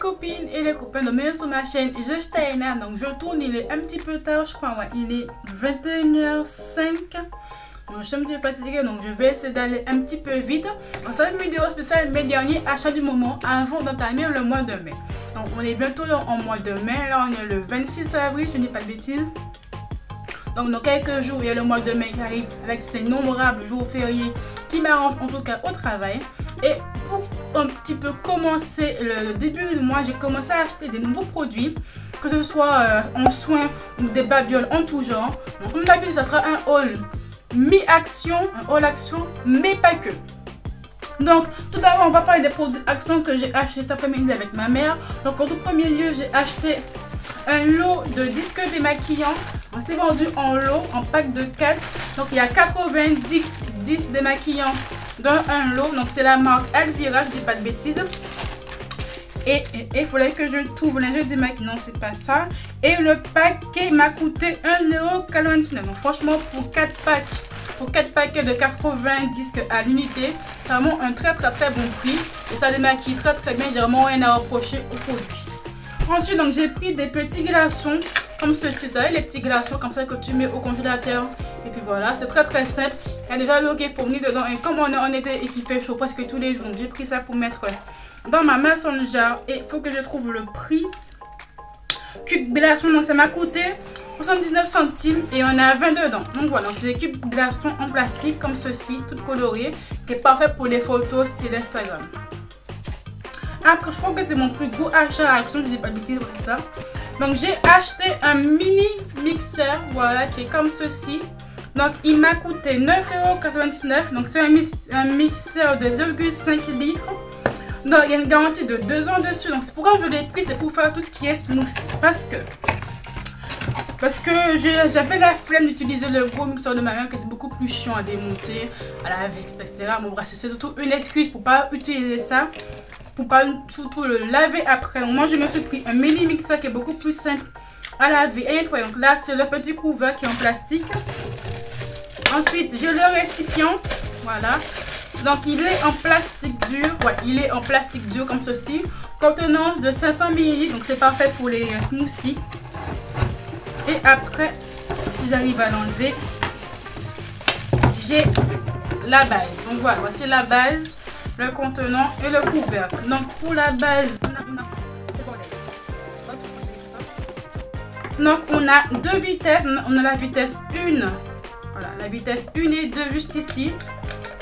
copines et les copains, donc bienvenue sur ma chaîne Je Steina. Donc je tourne, il est un petit peu tard, je crois, ouais, il est 21h05. Donc je suis un petit peu fatiguée, donc je vais essayer d'aller un petit peu vite. Donc c'est une vidéo spéciale mes derniers achats du moment avant d'entamer le mois de mai. Donc on est bientôt là en mois de mai, là on est le 26 avril, je ne dis pas de bêtises. Donc dans quelques jours, il y a le mois de mai qui arrive avec ses innombrables jours fériés qui m'arrangent en tout cas au travail. Et pour un petit peu commencer le début du mois, j'ai commencé à acheter des nouveaux produits, que ce soit en soins ou des babioles en tout genre. Donc comme d'habitude, ça sera un haul mi-action, un haul action, mais pas que. Donc tout d'abord, on va parler des produits action que j'ai acheté cet après-midi avec ma mère. Donc en tout premier lieu, j'ai acheté un lot de disques démaquillants. C'est vendu en lot, en pack de 4. Donc il y a 90 disques démaquillants dans un lot. Donc c'est la marque Alvira, je dis pas de bêtises. Et il fallait que je trouve l'ingé démaquillant, non c'est pas ça. Et le paquet m'a coûté 1,99 €. Donc franchement pour 4 packs, pour 4 paquets de 80 disques à l'unité, c'est vraiment un très bon prix. Et ça démaquille très bien, j'ai vraiment rien à reprocher au produit. Ensuite, donc j'ai pris des petits glaçons comme ceci, vous savez, les petits glaçons comme ça que tu mets au congélateur. Et puis voilà, c'est très simple. Il y a déjà l'eau qui est fournie dedans. Et comme on est en été et qu'il fait chaud presque tous les jours, donc j'ai pris ça pour mettre dans ma mason jar. Et il faut que je trouve le prix. Cube glaçons, donc ça m'a coûté 79 centimes et on a 20 dedans. Donc voilà, c'est des cubes glaçons en plastique comme ceci, tout coloré, qui est parfait pour les photos style Instagram. Après, je crois que c'est mon plus gros achat à action, je dis pas de bêtises, c'est ça. Donc j'ai acheté un mini mixeur, voilà, qui est comme ceci. Donc il m'a coûté 9,99 €. Donc c'est un mixeur de 0,5 litres. Donc il y a une garantie de 2 ans dessus. Donc c'est pourquoi je l'ai pris, c'est pour faire tout ce qui est smoothie. Parce que j'avais la flemme d'utiliser le gros mixeur de ma mère, que c'est beaucoup plus chiant à démonter, à laver, etc. Bon bref, c'est surtout une excuse pour pas utiliser ça. Pour pas surtout le laver après. Moi je me suis pris un mini mixeur qui est beaucoup plus simple à laver et nettoyer. Donc là c'est le petit couvercle qui est en plastique. Ensuite j'ai le récipient, voilà. Donc il est en plastique dur, ouais, il est en plastique dur comme ceci, contenant de 500 ml, donc c'est parfait pour les smoothies. Et après, si j'arrive à l'enlever, j'ai la base. Donc voilà, voici la base, le contenant et le couvercle. Donc pour la base, donc on a deux vitesses. On a la vitesse 1, voilà, la vitesse 1 et 2 juste ici.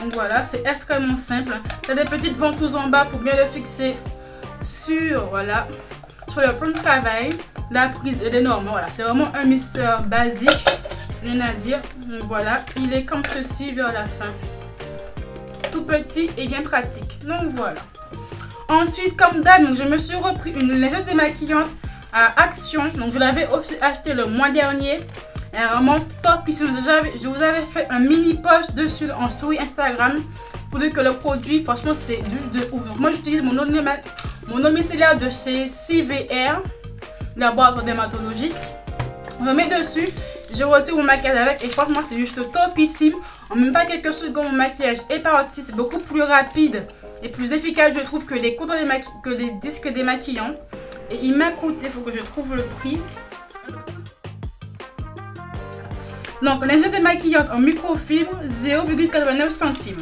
Donc voilà, c'est extrêmement simple. Il y a des petites ventouses en bas pour bien le fixer sur, voilà, sur le plan de travail. La prise est énorme, voilà, c'est vraiment un mixeur basique, rien à dire. Donc voilà, il est comme ceci vers la fin. Tout petit et bien pratique. Donc voilà. Ensuite, comme d'hab, je me suis repris une lingette démaquillante à Action. Donc je l'avais aussi acheté le mois dernier. Elle est vraiment top ici. Je vous avais fait un mini post dessus en story Instagram pour dire que le produit, franchement, c'est juste de ouf. Donc moi, j'utilise mon eau micellaire de chez CVR, laboratoire dermatologique. Je mets dessus, je retire mon maquillage avec et franchement, c'est juste topissime. En même pas quelques secondes, mon maquillage est parti. C'est beaucoup plus rapide et plus efficace, je trouve, que les disques démaquillants. Et il m'a coûté, il faut que je trouve le prix. Donc, lingette démaquillante en microfibre, 0,89 centimes.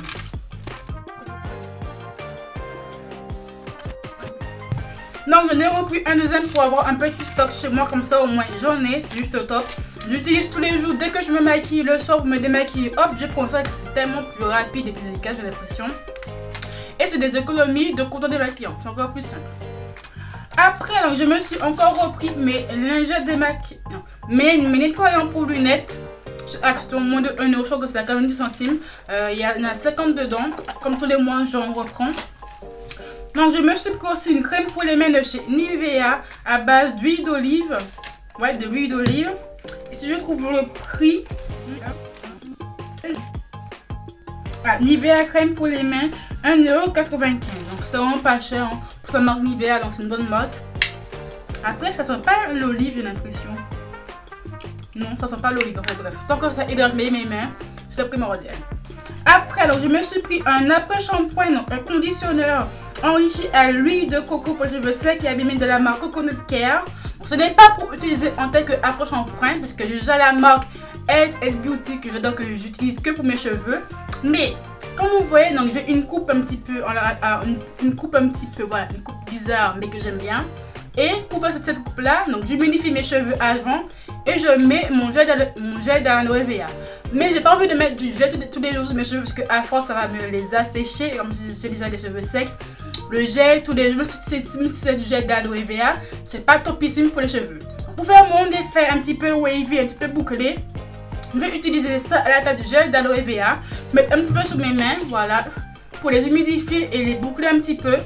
Donc, je n'ai repris un deuxième pour avoir un petit stock chez moi, comme ça au moins j'en ai, c'est juste top. J'utilise tous les jours, dès que je me maquille le soir pour me démaquiller, hop, je prends ça, c'est tellement plus rapide et plus efficace, j'ai l'impression. Et c'est des économies de coton démaquillant, c'est encore plus simple. Après, donc, je me suis encore repris mes lingettes démaquillants, mes nettoyants pour lunettes. Action, moins de 1 €, je crois que c'est à 90 centimes. Il y en a 50 dedans. Comme tous les mois, j'en reprends. Donc, je me suis pris aussi une crème pour les mains de chez Nivea à base d'huile d'olive. Ouais, de l'huile d'olive. Et si je trouve le prix. Ah, Nivea crème pour les mains, 1,95 €. Donc, c'est vraiment pas cher hein, pour sa marque Nivea. Donc, c'est une bonne marque. Après, ça sent pas l'olive, j'ai l'impression. Non, ça sent pas l'olive, bref. Tant que ça hydrate mes mains, je l'ai pris mon rodienne. Après, alors, je me suis pris un après-shampoing, donc un conditionneur enrichi à l'huile de coco pour les cheveux secs et abîmés de la marque Coconut Care. Donc, ce n'est pas pour utiliser en tant qu'approche-empreinte parce que j'ai déjà la marque Health & Beauty que j'utilise que pour mes cheveux. Mais comme vous voyez, donc j'ai une coupe un petit peu, voilà, une coupe bizarre mais que j'aime bien. Et pour faire cette coupe là, donc j'humidifie mes cheveux avant et je mets mon gel d'aloe vera. Mais j'ai pas envie de mettre du gel tous les jours sur mes cheveux parce qu'à force ça va me les assécher. Comme j'ai déjà des cheveux secs, le gel tous les jours, même si c'est du gel d'aloe vera, c'est pas topissime pour les cheveux. Donc, pour faire mon effet un petit peu wavy, un petit peu bouclé, je vais utiliser ça à la place du gel d'aloe vera, mettre un petit peu sur mes mains, voilà, pour les humidifier et les boucler un petit peu.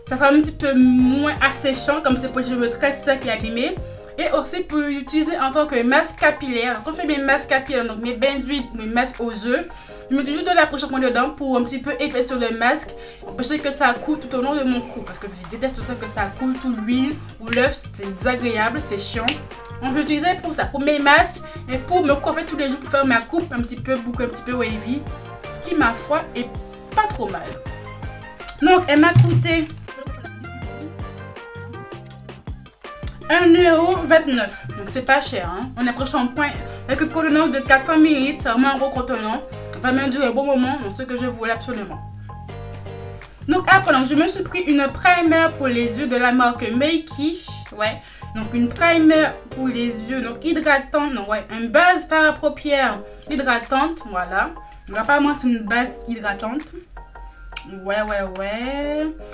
Ça fait un petit peu moins asséchant comme c'est pour les cheveux très secs et abîmés. Et aussi pour l'utiliser en tant que masque capillaire. Donc, quand je fais mes masques capillaires, donc mes bains d'huile, mes masques aux œufs, je mets toujours de la poche dedans pour un petit peu épaissir le masque, empêcher que ça coule tout au long de mon cou. Parce que je déteste ça que ça coule tout l'huile ou l'œuf, c'est désagréable, c'est chiant. Donc je vais l'utiliser pour ça, pour mes masques et pour me coiffer tous les jours, pour faire ma coupe un petit peu boucle, un petit peu wavy, qui ma foi est pas trop mal. Donc elle m'a coûté 1,29 €, donc c'est pas cher, hein. On a pris shampoing avec un contenant de 400 ml, c'est vraiment un gros contenant. Ça va me durer un bon moment, donc ce que je voulais absolument. Donc après, donc, je me suis pris une primer pour les yeux de la marque Makey, ouais. Donc une primer pour les yeux, donc hydratante, donc ouais, une base para paupières hydratante, voilà. Donc apparemment c'est une base hydratante. Ouais.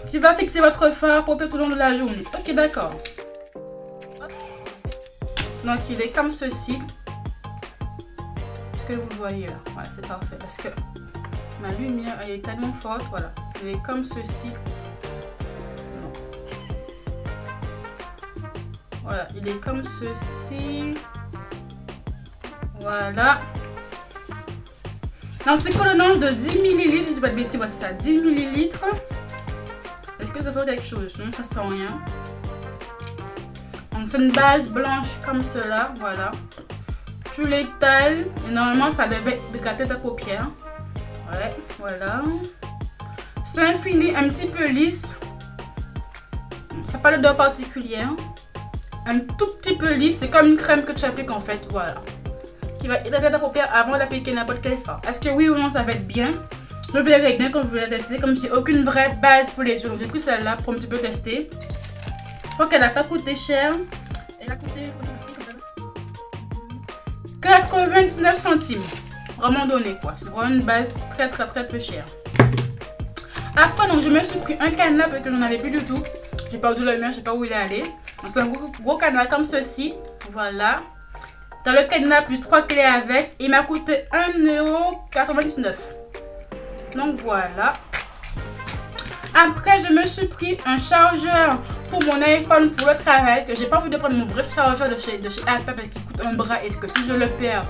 Qui va fixer votre fard paupière tout le long de la journée. Ok, d'accord. Donc il est comme ceci. Est-ce que vous le voyez là? Voilà, c'est parfait parce que ma lumière elle est tellement forte. Voilà, il est comme ceci. Voilà, il est comme ceci. Voilà. Donc c'est collant de 10 ml. Je ne sais pas de bêtises, c'est ça, 10 ml. Est-ce que ça sent quelque chose? Non, ça sent rien. Donc c'est une base blanche comme cela, voilà. Tu l'étales et normalement ça devait hydrater ta paupière. Ouais, voilà. C'est un fini un petit peu lisse. Ça n'a pas d'odeur particulière. Un tout petit peu lisse, c'est comme une crème que tu appliques en fait, voilà. Qui va hydrater ta paupière avant d'appliquer n'importe quel fard. Est-ce que oui ou non ça va être bien? Je verrai bien quand je vais la tester. Comme j'ai aucune vraie base pour les yeux, j'ai pris celle-là pour un petit peu tester. Je crois qu'elle n'a pas coûté cher. Elle a coûté 99 centimes. Vraiment donné quoi. C'est vraiment une base très peu chère. Après donc je me suis pris un cadenas parce que j'en avais plus du tout. J'ai perdu le mien, je sais pas où il est allé. C'est un gros cadenas comme ceci. Voilà. Dans le cadenas plus 3 clés avec. Il m'a coûté 1,99 €. Donc voilà. Après je me suis pris un chargeur pour mon iPhone pour le travail. Que j'ai pas envie de prendre mon vrai chargeur de chez Apple parce qu'il coûte un bras. Et que si je le perds,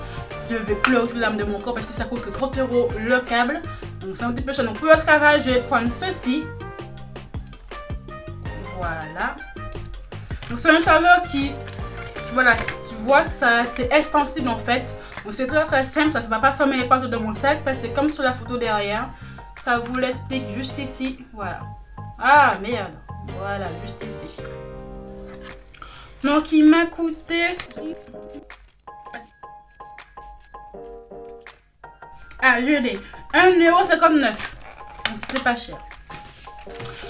je vais pleurer l'âme de mon corps parce que ça coûte que 30 € le câble. Donc c'est un petit peu cher. Donc pour le travail, je vais prendre ceci. Voilà. Donc c'est un chargeur qui, voilà, tu vois, ça c'est extensible en fait. Donc c'est très simple, ça ne va pas s'emmêler partout de mon sac parce que c'est comme sur la photo derrière. Ça vous l'explique juste ici, voilà. Ah merde, voilà, juste ici. Donc il m'a coûté... Ah, je l'ai. 1,59 €. Donc c'était pas cher.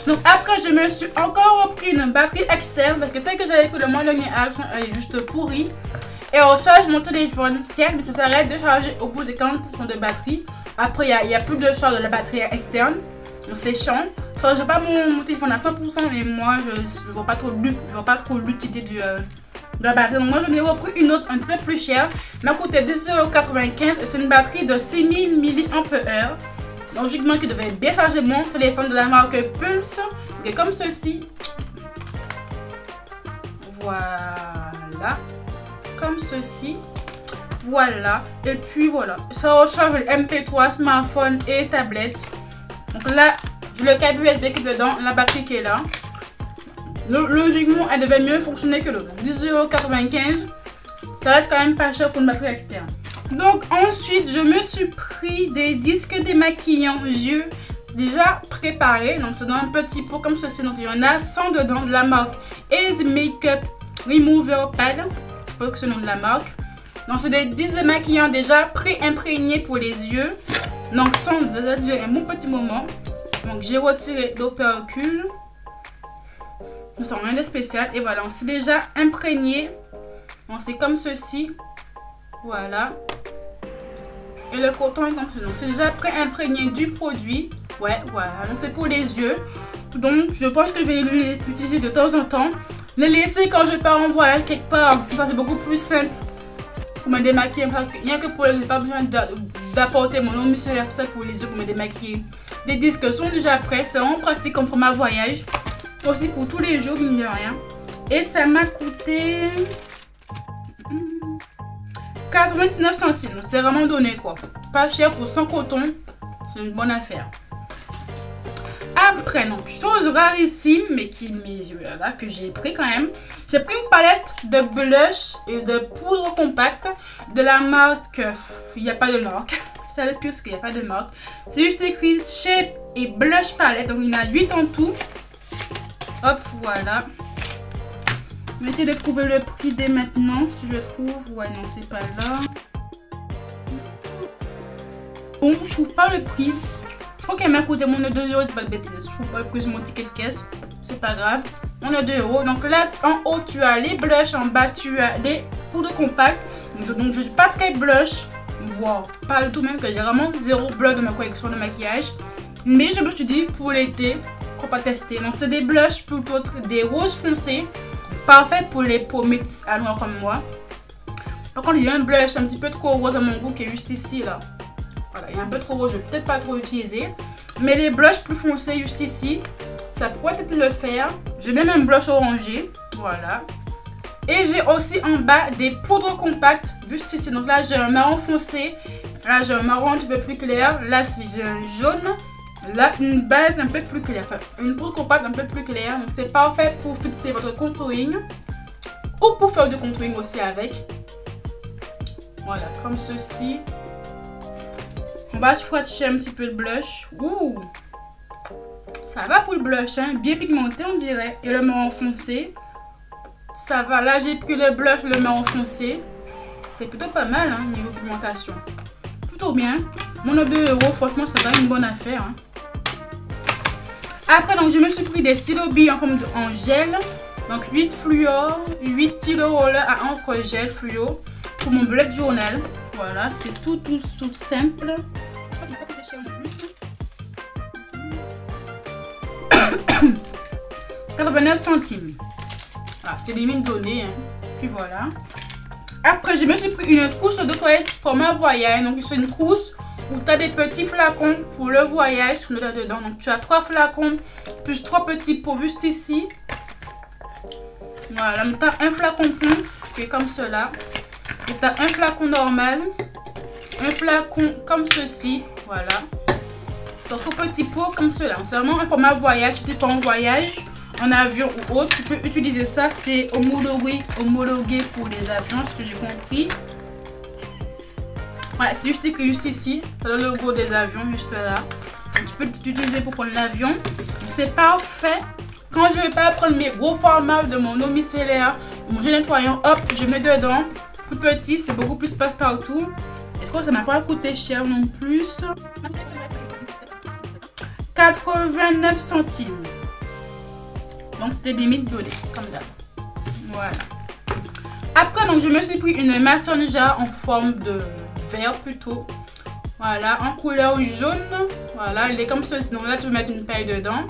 Donc après je me suis encore repris une batterie externe parce que celle que j'avais pris le mois dernier elle est juste pourrie. Et on charge mon téléphone, certes, mais ça s'arrête de charger au bout de 40% de batterie. Après il n'y a plus de charge de la batterie externe. Donc c'est chiant. Je ne charge pas mon téléphone à 100%, mais moi je ne vois pas trop l'utilité de la batterie. Donc moi j'en ai repris une autre un petit peu plus chère. Elle m'a coûté 10,95 € et c'est une batterie de 6000 mAh. Logiquement qui devait bien charger mon téléphone de la marque Pulse. Okay, comme ceci. Voilà. Comme ceci. Voilà. Et puis voilà. Ça recharge le MP3, smartphone et tablette. Donc là, j'ai le câble USB qui est dedans, la batterie qui est là. Logiquement, elle devait mieux fonctionner que l'autre. 10,95 €. Ça reste quand même pas cher pour une batterie externe. Donc ensuite, je me suis pris des disques démaquillants yeux déjà préparé. Donc c'est dans un petit pot comme ceci. Donc il y en a 100 dedans de la marque Easy Makeup Remover Pad. Je pense que c'est le nom de la marque. Donc c'est des 10 démaquillants déjà pré-imprégnés pour les yeux. Donc ça va durer un bon petit moment. Donc j'ai retiré l'opercule. Ça n'a rien de spécial. Et voilà, on s'est déjà imprégné. Donc c'est comme ceci. Voilà. Et le coton est comme ça. Donc c'est déjà pré-imprégné du produit. Ouais, voilà. Donc c'est pour les yeux. Donc je pense que je vais l'utiliser de temps en temps. Les laisser quand je pars en voyage quelque part. Ça c'est beaucoup plus simple pour me démaquiller. Rien que pour les yeux, j'ai pas besoin d'apporter mon eau micellaire pour les yeux pour me démaquiller. Les disques sont déjà prêts. C'est vraiment pratique comme format voyage. Aussi pour tous les jours, mine de rien. Et ça m'a coûté 99 centimes. C'est vraiment donné quoi. Pas cher pour 100 coton. C'est une bonne affaire. Après, donc, chose rarissime, mais voilà, que j'ai pris quand même. J'ai pris une palette de blush et de poudre compacte de la marque. Il n'y a pas de marque. C'est le pire, parce qu'il n'y a pas de marque. C'est juste écrit Shape et Blush Palette. Donc, il y en a 8 en tout. Hop, voilà. Je vais essayer de trouver le prix dès maintenant. Si je trouve. Ouais, non, c'est pas là. Bon, je trouve pas le prix. Je crois qu'elle m'a coûté mon 2 €, c'est pas de bêtises. Je trouve pas le prix sur mon ticket de caisse. C'est pas grave. On a 2 €. Donc là, en haut, tu as les blushs. En bas, tu as les poudres compactes. Donc je suis pas très blush. Voire pas du tout, même que j'ai vraiment 0 blush dans ma collection de maquillage. Mais je me suis dit, pour l'été, pourquoi pas tester. Donc c'est des blushs plutôt des roses foncés. Parfait pour les peaux métisses à noir comme moi. Par contre, il y a un blush un petit peu trop rose à mon goût qui est juste ici là. Voilà, il est un peu trop rose, je vais peut-être pas trop utiliser. Mais les blushs plus foncés juste ici, ça pourrait peut-être le faire. J'ai même un blush orangé, voilà. Et j'ai aussi en bas des poudres compactes, juste ici. Donc là, j'ai un marron foncé. Là, j'ai un marron un petit peu plus clair. Là, j'ai un jaune. Là, une base un peu plus claire. Enfin, une poudre compacte un peu plus claire. Donc, c'est parfait pour fixer votre contouring. Ou pour faire du contouring aussi avec. Voilà, comme ceci. On va swatcher un petit peu de blush. Ouh! Ça va pour le blush, hein? Bien pigmenté, on dirait. Et le marron foncé. Ça va. Là, j'ai pris le blush, le marron foncé. C'est plutôt pas mal, hein, niveau pigmentation. Plutôt bien. Mon 2 €, franchement, c'est pas une bonne affaire. Hein. Après, donc, je me suis pris des stylos billes en forme en gel. Donc, 8 fluor, 8 stylos roller à encre gel fluo pour mon bullet journal. Voilà, c'est tout simple. Je crois qu'il n'a pas coûté cher non plus. 89 centimes. Voilà, c'est limite donné. Hein. Puis voilà. Après, je me suis pris une trousse de toilette format voyage. Donc, c'est une trousse où tu as des petits flacons pour le voyage. Dedans. Donc, tu as 3 flacons plus 3 petits pots juste ici. Voilà, donc tu as un flacon pompe qui est comme cela. Et tu as un flacon normal. Un flacon comme ceci. Voilà. Dans 3 petits pots comme cela. C'est vraiment un format voyage. Si tu pars en voyage, en avion ou autre, tu peux utiliser ça. C'est homologué pour les avions, ce que j'ai compris. Ouais, c'est juste écrit juste ici. C'est le logo des avions, juste là. Donc, tu peux l'utiliser pour prendre l'avion. C'est parfait. Quand je ne vais pas prendre mes gros formats de mon eau micellaire, mon gel nettoyant, hop, je mets dedans. Plus petit, c'est beaucoup plus passe-partout. Et je crois que ça m'a pas coûté cher non plus. 89 centimes. Donc c'était des mythes donnés, comme d'hab. Voilà. Après, donc je me suis pris une mason jar en forme de verre plutôt. Voilà, en couleur jaune. Voilà, il est comme ceci. Donc là, tu peux mettre une paille dedans.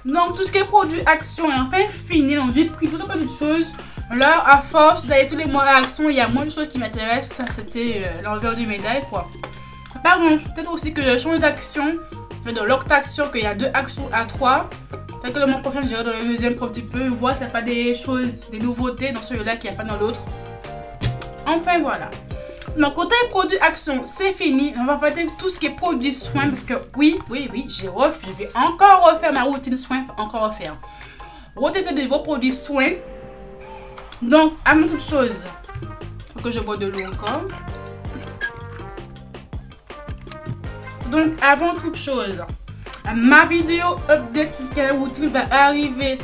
Donc tout ce qui est produit Action est enfin fini. Donc j'ai pris tout un peu de choses. Là, à force d'aller tous les mois à Action, il y a moins de choses qui m'intéressent. C'était l'envers du médaille, quoi. Par contre, peut-être aussi que je change d'Action. De l'Octaction, qu'il y a 2 actions à 3. Peut-être que le mois prochain, j'irai dans le deuxième pour un petit peu voir s'il n'y a pas des choses, des nouveautés dans celui-là qu'il n'y a pas dans l'autre. Enfin, voilà. Donc, côté produit Action, c'est fini. On va faire tout ce qui est produit soins. Parce que oui, je vais encore refaire ma routine soins. Encore refaire. Retester de vos produits soins. Donc, avant toute chose, il faut que je bois de l'eau encore. Donc, avant toute chose, Ma vidéo update skincare routine va arriver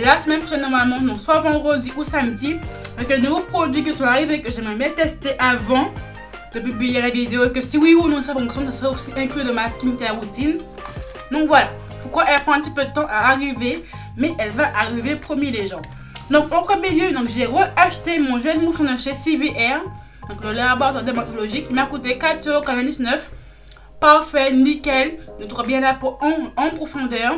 la semaine prochaine normalement, donc soit vendredi ou samedi, avec un nouveau produit qui sont arrivés que j'aimerais bien tester avant de publier la vidéo, que si oui ou non ça fonctionne, ça sera aussi inclus dans ma skincare routine. Donc voilà, pourquoi elle prend un petit peu de temps à arriver, mais elle va arriver, promis les gens. Donc en premier lieu, j'ai re-acheté mon gel moussant de chez CVR, donc le laboratoire dermatologique, qui m'a coûté 4,99 €. Parfait, nickel, nettoie bien la peau en profondeur,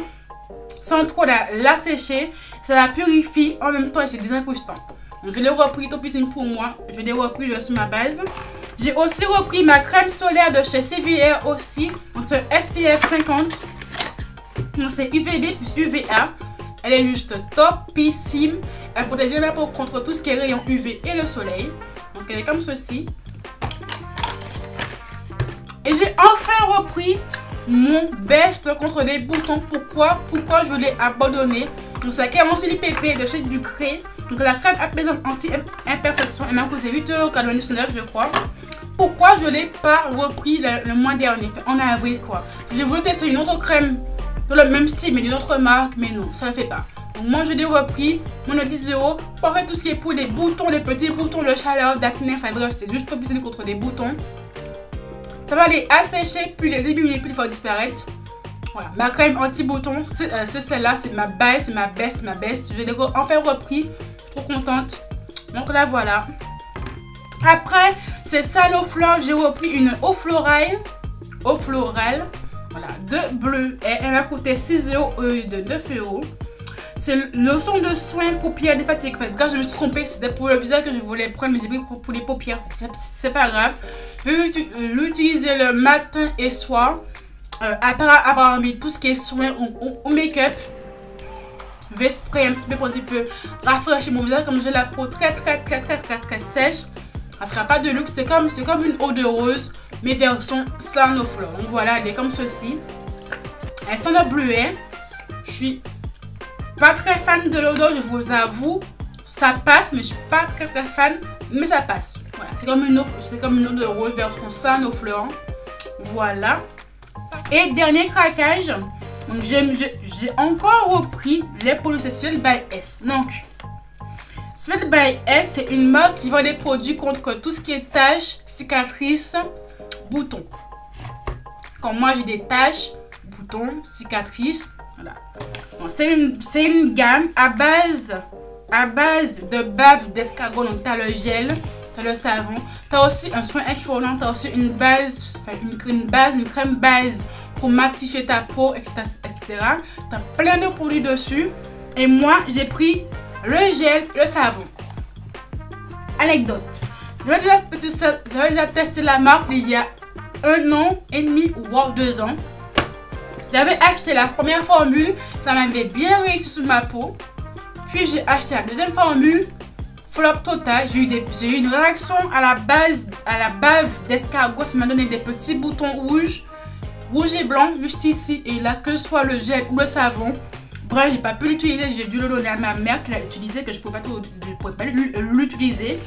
sans trop la sécher, ça la purifie, en même temps et c'est désincrustant. Donc je l'ai repris, top piscine pour moi, je l'ai repris sur ma base. J'ai aussi repris ma crème solaire de chez CVR aussi, donc c'est SPF 50, donc c'est UVB plus UVA, elle est juste topissime, elle protège bien la peau contre tout ce qui est rayons UV et le soleil, donc elle est comme ceci. Et j'ai enfin repris mon best contre les boutons. Pourquoi je l'ai abandonné? Donc c'est la crème anti-PP de chez Ducré. Donc la crème apaisante anti-imperfection. Elle m'a coûté 8,99 € je crois. Pourquoi je ne l'ai pas repris le mois dernier, en avril quoi. J'ai voulu tester une autre crème dans le même style mais d'une autre marque, mais non, ça ne le fait pas. Donc moi je l'ai repris, mon 10 €. Pour faire tout ce qui est pour les boutons, les petits boutons de chaleur, d'acné, enfin bref, c'est juste pour piscine contre les boutons. Ça va les assécher, puis les éliminer, puis les faire disparaître. Voilà, ma crème anti-bouton, c'est celle-là, c'est ma base, c'est ma best. Je l'ai enfin repris, je suis trop contente. Donc là, voilà. Après, c'est Sanoflore, j'ai repris une eau florale. Voilà, de bleu. Et elle m'a coûté 6 € au lieu de 9 €. C'est lotion de soin paupières défatigue. Enfin, quand je me suis trompée, c'était pour le visage que je voulais prendre, mais j'ai pris pour les paupières. C'est pas grave. Je vais l'utiliser le matin et soir. Après avoir mis tout ce qui est soin au make-up. Je vais sprayer un petit peu pour un petit peu rafraîchir mon visage. Comme j'ai la peau très sèche. Ça sera pas de luxe. C'est comme une eau de rose, mais version Sanoflore. Donc voilà, elle est comme ceci. Elle sent le bleuet. Je suis pas très fan de l'odeur, je vous avoue. Ça passe, mais je suis pas très fan, mais ça passe. Voilà, c'est comme une eau de rose version Sanoflore. Voilà. Et dernier craquage. Donc j'ai encore repris les produits Sweat by S. Donc Sweat by S, c'est une marque qui vend des produits contre tout ce qui est taches, cicatrices, boutons. Quand moi j'ai des taches, boutons, cicatrices. Voilà. Bon, c'est une gamme à base de bave d'escargot. Donc tu as le gel, tu as le savon, tu as aussi un soin exfoliant, tu as aussi une base, une crème base pour matifier ta peau, etc. Tu as plein de produits dessus. Et moi j'ai pris le gel, le savon. Anecdote. J'avais déjà testé la marque il y a 1 an et demi ou voire 2 ans. J'avais acheté la première formule, ça m'avait bien réussi sur ma peau. Puis j'ai acheté la deuxième formule, flop total. J'ai eu une réaction à la bave d'escargot. Ça m'a donné des petits boutons rouges et blancs juste ici et là, que ce soit le gel ou le savon. Bref, j'ai pas pu l'utiliser, j'ai dû le donner à ma mère qui l'a utilisé, que je pouvais pas l'utiliser.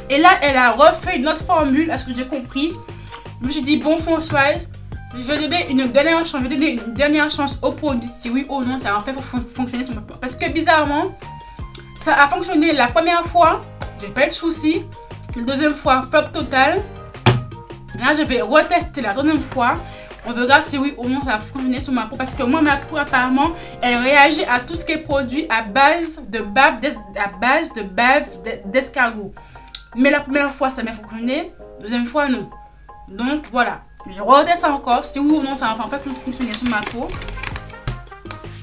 Et là, elle a refait une autre formule, à ce que j'ai compris. Je me suis dit, bon Françoise, je vais donner une dernière chance au produit, si oui ou non ça va en fait fonctionner sur ma peau. Parce que bizarrement, ça a fonctionné la première fois, j'ai pas eu de soucis. La deuxième fois, flop total. Là, je vais retester la deuxième fois. On verra si oui ou non ça va fonctionner sur ma peau. Parce que moi, ma peau apparemment, elle réagit à tout ce qui est produit à base de bave d'escargot. Mais la première fois, ça m'a fonctionné. Deuxième fois, non. Donc voilà. Je reteste encore si oui ou non ça va en fait fonctionner sur ma peau.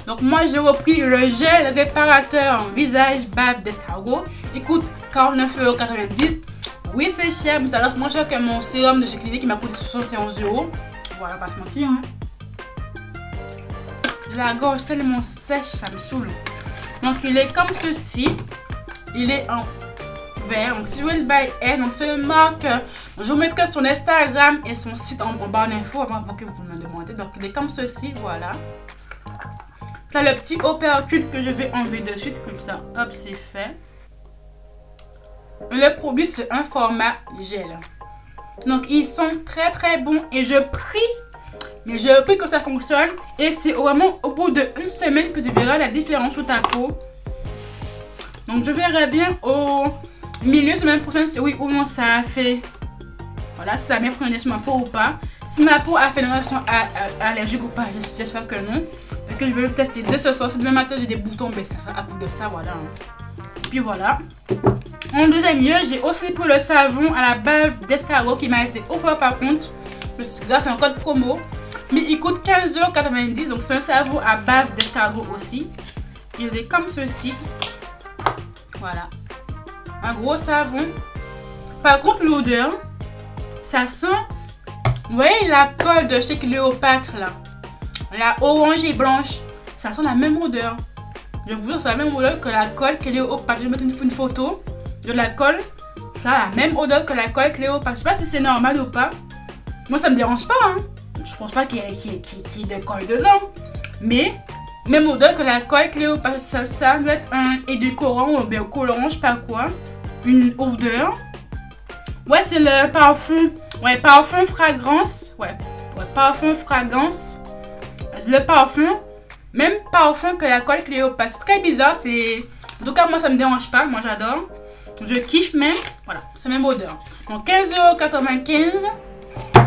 Donc moi j'ai repris le gel réparateur visage bave d'escargot. Il coûte 49,90 €. Oui c'est cher, mais ça reste moins cher que mon sérum de chez Clinique qui m'a coûté 71 €. Voilà, pas se mentir hein. La gorge tellement sèche, ça me saoule. Donc il est comme ceci. Il est en vert. Donc Sweat by S, donc c'est une marque. Je vous mettrai son Instagram et son site en barre d'infos avant que vous me demandez. Donc il est comme ceci, voilà. Tu as le petit opercule que je vais enlever de suite, comme ça, hop, c'est fait. Le produit c'est un format gel. Donc ils sont très bons et je prie Mais j'ai appris que ça fonctionne. Et c'est vraiment au bout d'une semaine que tu verras la différence sur ta peau. Donc je verrai bien au milieu de semaine prochaine si oui ou non ça a fait. Voilà, si ça a bien fonctionné sur ma peau ou pas. Si ma peau a fait une réaction allergique ou pas, j'espère que non. Donc je vais le tester dès ce soir. Si demain matin j'ai des boutons, ben ça sera à cause de ça, voilà. Et puis voilà. En deuxième lieu, j'ai aussi pris le savon à la bave d'escargot qui m'a été offert par contre. Grâce à un code promo. Mais il coûte 15,90 €. Donc c'est un savon à bave d'escargot aussi. Il est comme ceci. Voilà. Un gros savon. Par contre l'odeur, ça sent... Vous voyez la colle de chez Cléopâtre là, la orange et blanche, ça sent la même odeur. Je vous jure, c'est la même odeur que la colle Cléopâtre. Je vais mettre une photo de la colle. Ça a la même odeur que la colle Cléopâtre. Je sais pas si c'est normal ou pas. Moi ça me dérange pas. Hein. Je pense pas qu'il y ait des colles dedans. Mais même odeur que la colle Cléopâtre. Ça doit être un édulcorant ou bien colorant, je sais pas quoi. Une odeur. Ouais, c'est le parfum. Ouais, parfum fragrance. Ouais, parfum fragrance. Le parfum. Même parfum que la colle Cléopâtre. C'est très bizarre. C'est... En tout cas, moi, ça me dérange pas. Moi, j'adore. Je kiffe même. Voilà, c'est même odeur. Donc, 15,95 €.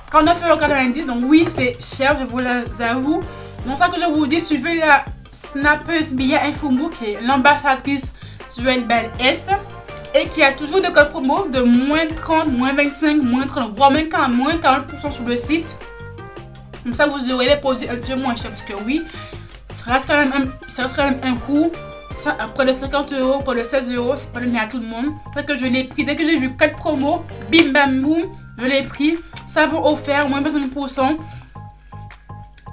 49,90 €. Donc, oui, c'est cher, je vous l'avoue. Donc, ça que je vous dis, suivez la snappeuse Bia Infomo, qui est l'ambassadrice sur LBS. Et qui a toujours des codes promo de moins 30, moins 25, moins 30, voire même moins 40% sur le site. Comme ça, vous aurez les produits un petit peu moins chers. Parce que oui, ça reste quand même un coût. Près de 50 €, près de 16 €, c'est pas donné à tout le monde. C'est que je l'ai pris. Dès que j'ai vu code promo, bim bam boum, je l'ai pris. Savon offert, moins 25%.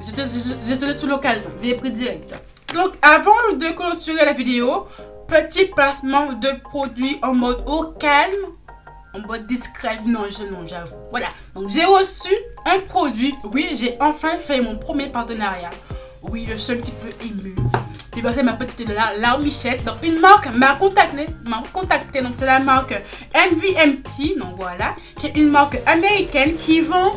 J'étais sur l'occasion. Je l'ai pris direct. Donc, avant de clôturer la vidéo, petit placement de produits en mode au calme, en mode discret. Non, j'avoue. Voilà. Donc, j'ai reçu un produit. Oui, j'ai enfin fait mon premier partenariat. Oui, je suis un petit peu émue. J'ai passé ma petite larmichette. Donc, une marque m'a contacté. Donc, c'est la marque MVMT. Donc, voilà. Qui est une marque américaine qui vend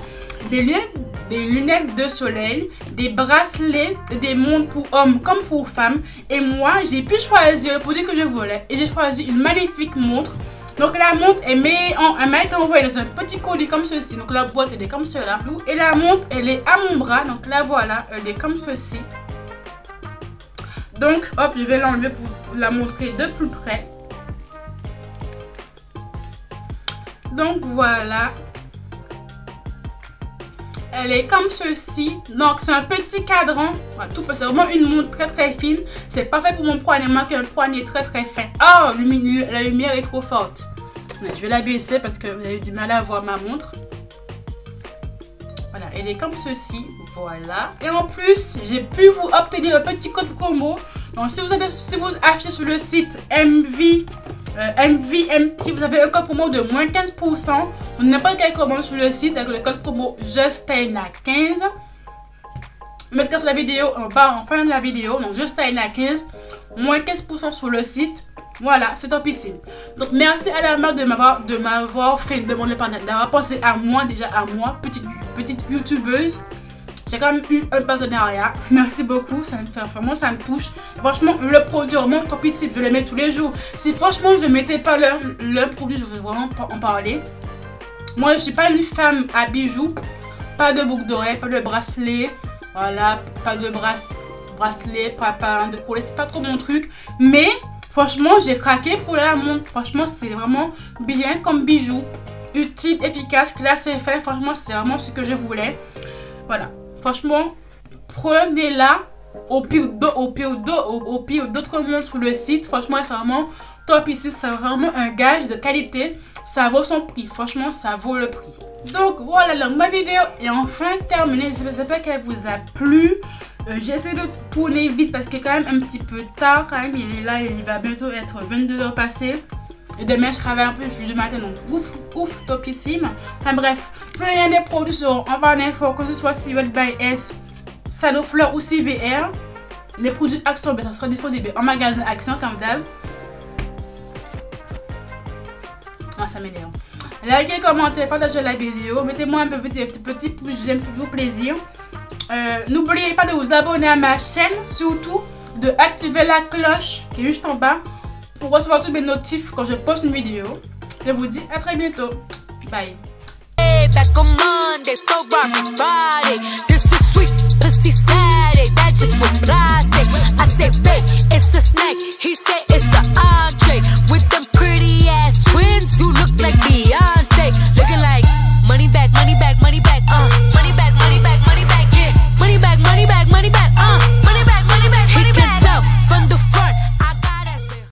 des lunettes de soleil, des bracelets, des montres pour hommes comme pour femmes. Et moi, j'ai pu choisir le produit que je voulais. Et j'ai choisi une magnifique montre. Donc la montre, elle m'a été envoyée dans un petit colis comme ceci. Donc la boîte, elle est comme cela. Et la montre, elle est à mon bras. Donc là, voilà, elle est comme ceci. Donc, hop, je vais l'enlever pour la montrer de plus près. Donc voilà. Elle est comme ceci. Donc c'est un petit cadran. Voilà, tout c'est vraiment une montre très très fine. C'est parfait pour mon poignet. Moi qui ai un poignet très très fin. Oh, la lumière est trop forte. Je vais la baisser parce que vous avez du mal à voir ma montre. Voilà, elle est comme ceci. Voilà. Et en plus, j'ai pu vous obtenir un petit code promo. Donc si vous achetez sur le site MVMT, vous avez un code promo de moins 15%. Vous n'importe quelle commande sur le site avec le code promo JUSTINA15. Mettez sur la vidéo en bas en fin de la vidéo. Donc JUSTINA15, moins 15% sur le site. Voilà, c'est topissime. Donc merci à la marque de m'avoir fait demander d'avoir pensé à moi, déjà à moi, petite youtubeuse. J'ai quand même eu un partenariat. Merci beaucoup, ça me fait vraiment, ça me touche. Franchement, le produit vraiment topissime. Je le mets tous les jours. Si franchement je ne mettais pas le produit, je vais vraiment pas en parler. Moi, je suis pas une femme à bijoux. Pas de boucle d'oreille, pas de bracelet. Voilà, pas de bracelet, pas de collier. C'est pas trop mon truc. Mais franchement, j'ai craqué pour la montre. Franchement, c'est vraiment bien comme bijou. Utile, efficace, classe et fin. Franchement, c'est vraiment ce que je voulais. Voilà. Franchement, prenez-la au pire d'autres montres sur le site. Franchement, c'est vraiment top ici. C'est vraiment un gage de qualité. Ça vaut son prix. Franchement, ça vaut le prix. Donc, voilà, donc, ma vidéo est enfin terminée. J'espère qu'elle vous a plu. J'essaie de tourner vite parce qu'il est quand même un petit peu tard. Quand même, il va bientôt être 22 h passées. Et demain, je travaille un peu du matin. Donc, ouf, topissime. Enfin bref, tous les liens des produits seront en barre d'infos, que ce soit Sewell by S, Sanofleur ou CVR. Les produits Action, ben, ça sera disponible en magasin Action comme d'hab. Ah, ça m'énerve. likez, commentez, partagez la vidéo. Mettez-moi un petit pouce j'aime, faites-vous plaisir. N'oubliez pas de vous abonner à ma chaîne, surtout de activer la cloche qui est juste en bas pour recevoir toutes mes notifs quand je poste une vidéo. Je vous dis à très bientôt. Bye. Back on Monday, so rock Friday. This is sweet, pussy Saturday. That's just what